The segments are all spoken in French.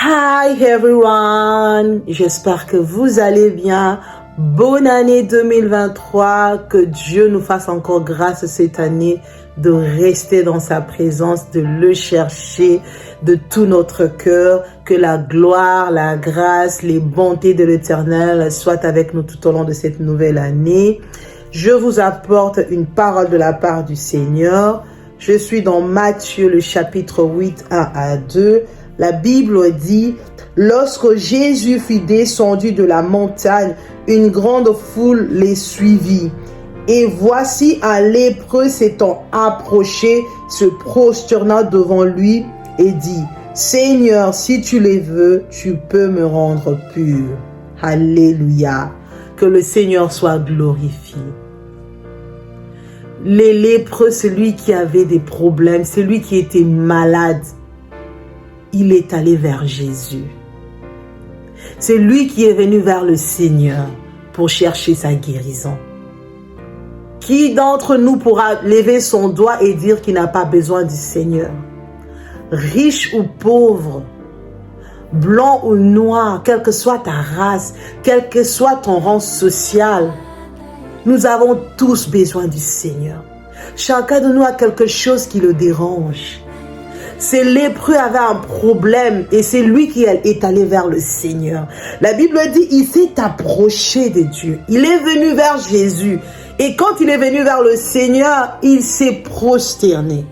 Hi everyone, j'espère que vous allez bien. Bonne année 2023, que Dieu nous fasse encore grâce cette année de rester dans sa présence, de le chercher de tout notre cœur. Que la gloire, la grâce, les bontés de l'Éternel soient avec nous tout au long de cette nouvelle année. Je vous apporte une parole de la part du Seigneur. Je suis dans Matthieu le chapitre 8, 1 à 2. La Bible dit, lorsque Jésus fut descendu de la montagne, une grande foule les suivit. Et voici un lépreux s'étant approché, se prosterna devant lui et dit, Seigneur, si tu le veux, tu peux me rendre pur. Alléluia. Que le Seigneur soit glorifié. Les lépreux, celui qui avait des problèmes, celui qui était malade, il est allé vers Jésus. C'est lui qui est venu vers le Seigneur pour chercher sa guérison. Qui d'entre nous pourra lever son doigt et dire qu'il n'a pas besoin du Seigneur? Riche ou pauvre, blanc ou noir, quelle que soit ta race, quel que soit ton rang social, nous avons tous besoin du Seigneur. Chacun de nous a quelque chose qui le dérange. Ce lépreux avait un problème et c'est lui qui est allé vers le Seigneur. La Bible dit, il s'est approché de Dieu. Il est venu vers Jésus. Et quand il est venu vers le Seigneur, il s'est prosterné.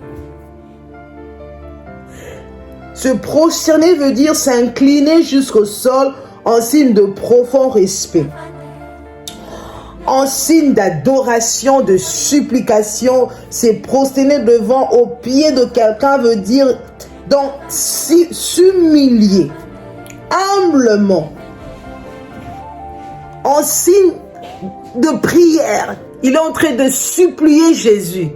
Se prosterner veut dire s'incliner jusqu'au sol en signe de profond respect. En signe d'adoration, de supplication, c'est prosterner devant au pied de quelqu'un veut dire donc s'humilier humblement. En signe de prière, il est en train de supplier Jésus.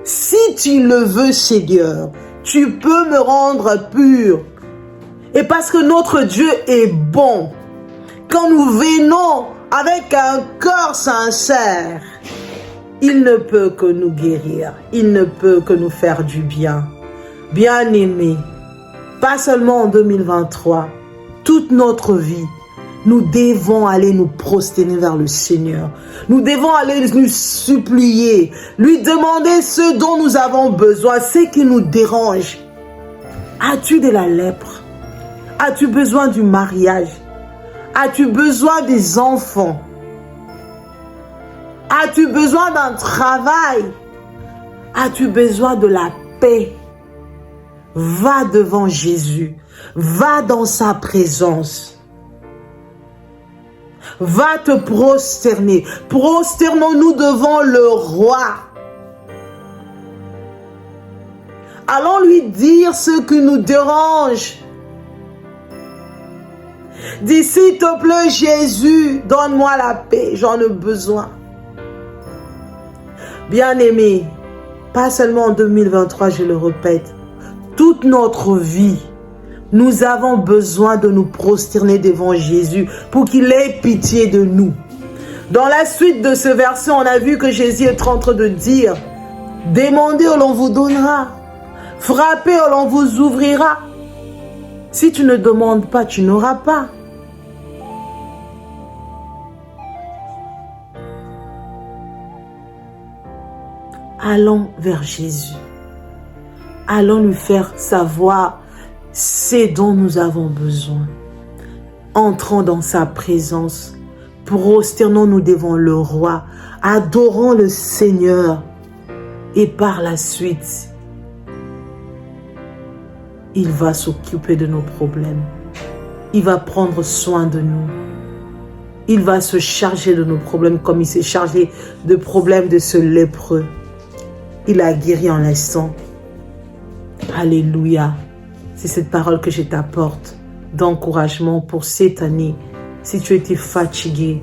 Si tu le veux, Seigneur, tu peux me rendre pur. Et parce que notre Dieu est bon, quand nous venons avec un cœur sincère, il ne peut que nous guérir. Il ne peut que nous faire du bien. Bien-aimés, pas seulement en 2023, toute notre vie, nous devons aller nous prosterner vers le Seigneur. Nous devons aller nous supplier, lui demander ce dont nous avons besoin, ce qui nous dérange. As-tu de la lèpre? As-tu besoin du mariage? As-tu besoin des enfants? As-tu besoin d'un travail? As-tu besoin de la paix? Va devant Jésus. Va dans sa présence. Va te prosterner. Prosternons-nous devant le roi. Allons lui dire ce qui nous dérange. Dis, s'il te plaît, Jésus, donne-moi la paix, j'en ai besoin. Bien-aimés, pas seulement en 2023, je le répète, toute notre vie, nous avons besoin de nous prosterner devant Jésus pour qu'il ait pitié de nous. Dans la suite de ce verset, on a vu que Jésus est en train de dire, demandez et l'on vous donnera, frappez et l'on vous ouvrira. Si tu ne demandes pas, tu n'auras pas. Allons vers Jésus. Allons lui faire savoir ce dont nous avons besoin. Entrons dans sa présence. Prosternons-nous devant le roi. Adorons le Seigneur. Et par la suite, il va s'occuper de nos problèmes. Il va prendre soin de nous. Il va se charger de nos problèmes comme il s'est chargé de problèmes de ce lépreux. Il a guéri en l'instant. Alléluia. C'est cette parole que je t'apporte d'encouragement pour cette année. Si tu étais fatigué,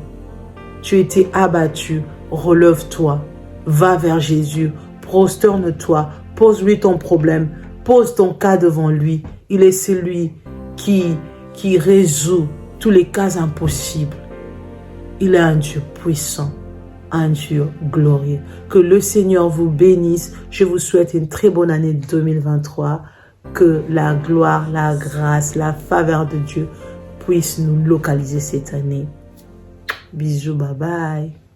tu étais abattu, relève-toi. Va vers Jésus. Prosterne-toi. Pose-lui ton problème. Pose ton cas devant lui. Il est celui qui résout tous les cas impossibles. Il est un Dieu puissant, un Dieu glorieux. Que le Seigneur vous bénisse. Je vous souhaite une très bonne année 2023. que la gloire, la grâce, la faveur de Dieu puisse nous localiser cette année. Bisous, bye bye.